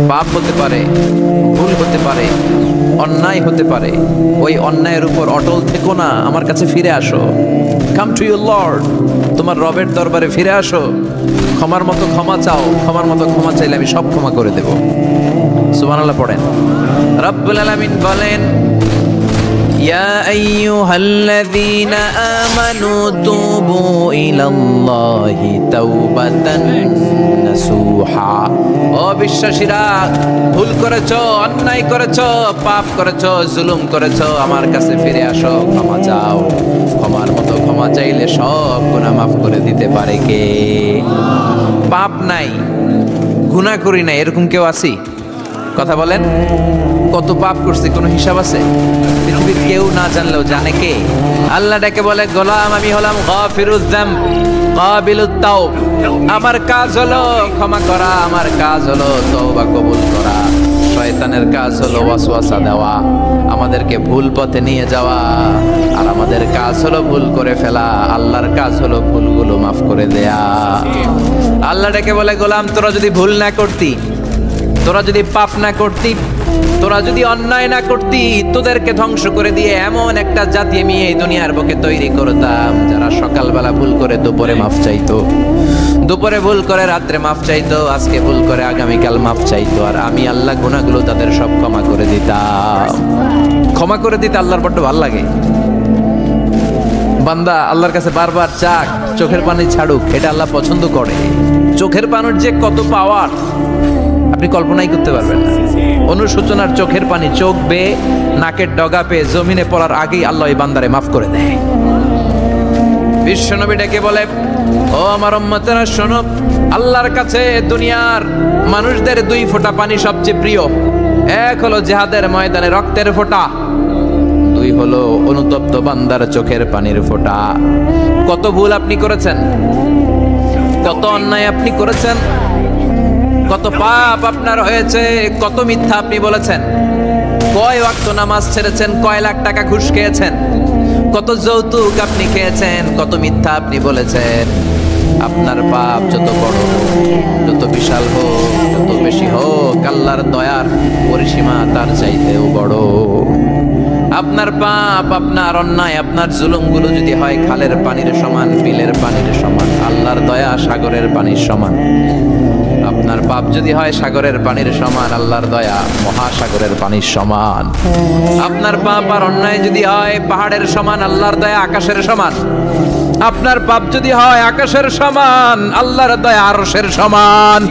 পাপ হতে পারে, ভুল হতে পারে, অন্যায় হতে পারে। ওই অন্যায়ের উপর অটল থেকো না, আমার কাছে ফিরে আসো। কাম টু ইউর লর্ড, তোমার রবের দরবারে ফিরে আসো। ক্ষমার মতো ক্ষমা চাও, ক্ষমার মতো ক্ষমা চাইলে আমি সব ক্ষমা করে দেব। সুবহানাল্লাহ পড়েন। রব্বুল আলামিন বলেন, ইয়া আইয়ুহাল্লাযীনা আমানু তুবু ইলাল্লাহি তাওবাতান নাসুহা। ও বিশ্বাসীরা, ভুল করেছো, অন্যায় করেছো, পাপ করেছো, জুলুম করেছো, আমার কাছে ফিরে আসো, ক্ষমা চাও। ক্ষমার মতো ক্ষমা চাইলে সব গুনাহ মাফ করে দিতে পারে কে? পাপ নাই, গুনাহ করি না, এরকম কেউ আছি? কথা বলেন। কত পাপ করছি কোনো হিসাব আছে? পৃথিবীর কেউ না জানলেও জানে কে? আল্লাহ ডেকে বলে, গোলাম আমি হলাম গাফিরুয যামব কাবিলুত তাওব। আমার কাজ হলো ক্ষমা করা, আমার কাজ হলো তওবা কবুল করা। শয়তানের কাজ হলো ওয়াসওয়াসা দেওয়া, আমাদেরকে ভুল পথে নিয়ে যাওয়া। আর আমাদের কাজ হলো ভুল করে ফেলা, আল্লাহর কাজ হলো ভুলগুলো মাফ করে দেয়া। আল্লাহ ডেকে বলে, গোলাম তোরা যদি ভুল না করতি, তোরা যদি পাপ না করতি, তোরা যদি অন্যায় না করতি, তোদেরকে ধ্বংস করে দিয়ে এমন একটা জাতি আমি এই দুনিয়ার বুকে তৈরি করতাম যারা সকালবেলা ভুল করে দুপুরে মাফ চাইতো, দুপুরে ভুল করে রাত্রে মাফ চাইতো, আজকে ভুল করে আগামীকাল মাফ চাইতো। আর আমি আল্লাহ গুনাহগুলো তাদের সব ক্ষমা করে দিতাম। ক্ষমা করে দিতে আল্লাহর বড্ড ভালো লাগে। বান্দা আল্লাহর কাছে বারবার চাক, চোখের পানি ছাড়ুক, এটা আল্লাহ পছন্দ করে। চোখের পানির যে কত পাওয়ার আপনি কল্পনাই করতে পারবেন না। অনুশোচনার চোখের পানি চোখ বেয়ে নাকের ডগা পেয়ে জমিনে পড়ার আগেই আল্লাহ এই বান্দারে মাফ করে দেয়। বিশ্বনবী ডেকে বলে, ও আমার উম্মতেরা শোনো, আল্লাহর কাছে দুনিয়ার মানুষদের দুই ফোঁটা পানি সবচেয়ে প্রিয়। এক হলো জিহাদের ময়দানে রক্তের ফোঁটা, দুই হলো অনুতপ্ত বান্দার চোখের পানির ফোঁটা। কত ভুল আপনি করেছেন, কত অন্যায় আপনি করেছেন, কত পাপ আপনার হয়েছে, কত মিথ্যা আপনি বলেছেন, কয় ওয়াক্ত নামাজ ছেড়েছেন, কয় লাখ টাকা ঘুষ খেয়েছেন, কত যৌতুক আপনি খেয়েছেন, কত মিথ্যা আপনি বলেছেন। আপনার পাপ যত বড় হোক, যত বিশাল হোক, যত বেশি হোক, আল্লাহর দয়ার পরিসীমা তার চাইতেও বড়। আপনার পাপ, আপনার অন্যায়, আপনার জুলুমগুলো যদি হয় খালের পানির সমান, বিলের পানির সমান, আল্লাহর দয়া সাগরের পানির সমান। আপনার পাপ যদি হয় সাগরের পানির সমান, আল্লাহর দয়া মহাসাগরের পানির সমান। আপনার পাপ আর অন্যায় যদি হয় পাহাড়ের সমান, আল্লাহর দয়া আকাশের সমান। আপনার পাপ যদি হয় আকাশের সমান, আল্লাহর দয়া আরশের সমান।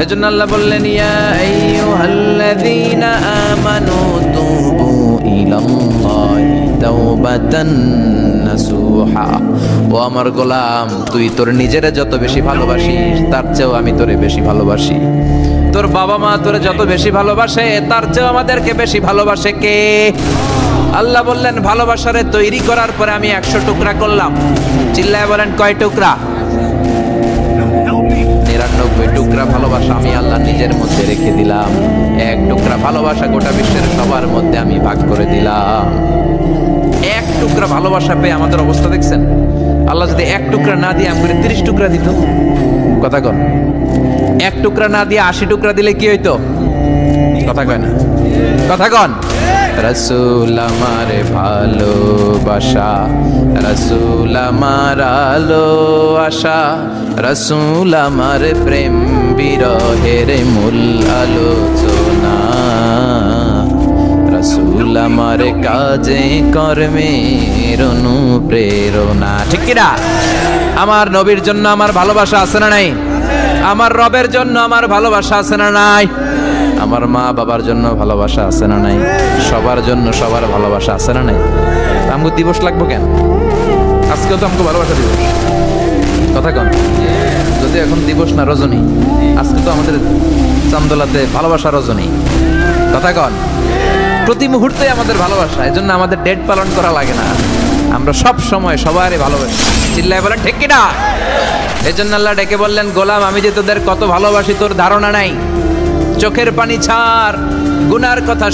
এজন্য আল্লাহ বললেন, ইয়া আইয়ুহাল্লাযীনা আমানু তুবু ইলাল্লাহি তাওবাতান নাসুহা। ও আমার গোলাম, তুই তোর নিজের যত বেশি ভালোবাসিস তার চেয়েও আমি তোরে বেশি ভালোবাসি। তোর বাবা মা তোরে যত বেশি ভালোবাসে তার চেয়েও আমাদেরকে বেশি ভালোবাসে কে? আল্লাহ বললেন, ভালোবাসারে তৈরি করার পরে আমি 100 টুকরা করলাম। চিল্লায় বলেন, কয় টুকরা? 99 টুকরা ভালোবাসা আমি আল্লাহ নিজের মধ্যে রেখে দিলাম। 1 টুকরা ভালোবাসা গোটা বিশ্বের সবার মধ্যে আমি ভাগ করে দিলাম। 1 টুকরা ভালোবাসা পেয়ে আমাদের অবস্থা দেখছেন? আল্লাহ যদি 1 টুকরা না দিয়ে আমাকে 30 টুকরা দিত, কথা কন। 1 টুকরা না দিয়ে 80 টুকরা দিলে কি হইতো? কথা কয় না, কথা কন। রাসূল আমার ভালোবাসা, রাসূল আমার আলো আশা, রাসূল আমার প্রেম বিরহের মূল আলোচনা, রাসূল আমার কাজে কর্মের অনুপ্রেরণা। ঠিক কি না? আমার নবীর জন্য আমার ভালোবাসা আছে না নাই? আমার রবের জন্য আমার ভালোবাসা আছে না নাই? আমার মা বাবার জন্য ভালোবাসা আছে না নাই? সবার জন্য সবার ভালোবাসা আছে না নাই? আমগো দিবস লাগবো কেন? আজকেও তো আমাকে ভালোবাসা দিবস, কথা কন। যদি এখন দিবস না রজনী, আজকে তো আমাদের চান্দোলাতে ভালোবাসা রজনী, কথা কন। প্রতি মুহূর্তে আমাদের ভালোবাসা, এজন্য আমাদের ডেট পালন করা লাগে না। আমরা সব সময় সবারই ভালোবাসি। চিল্লায় বলেন ঠিক কিনা? এজন্য আল্লাহ ডেকে বললেন, গোলাম আমি যে তোদের কত ভালোবাসি তোর ধারণা নাই। চোখের পানি ছাড়, গুনার কথা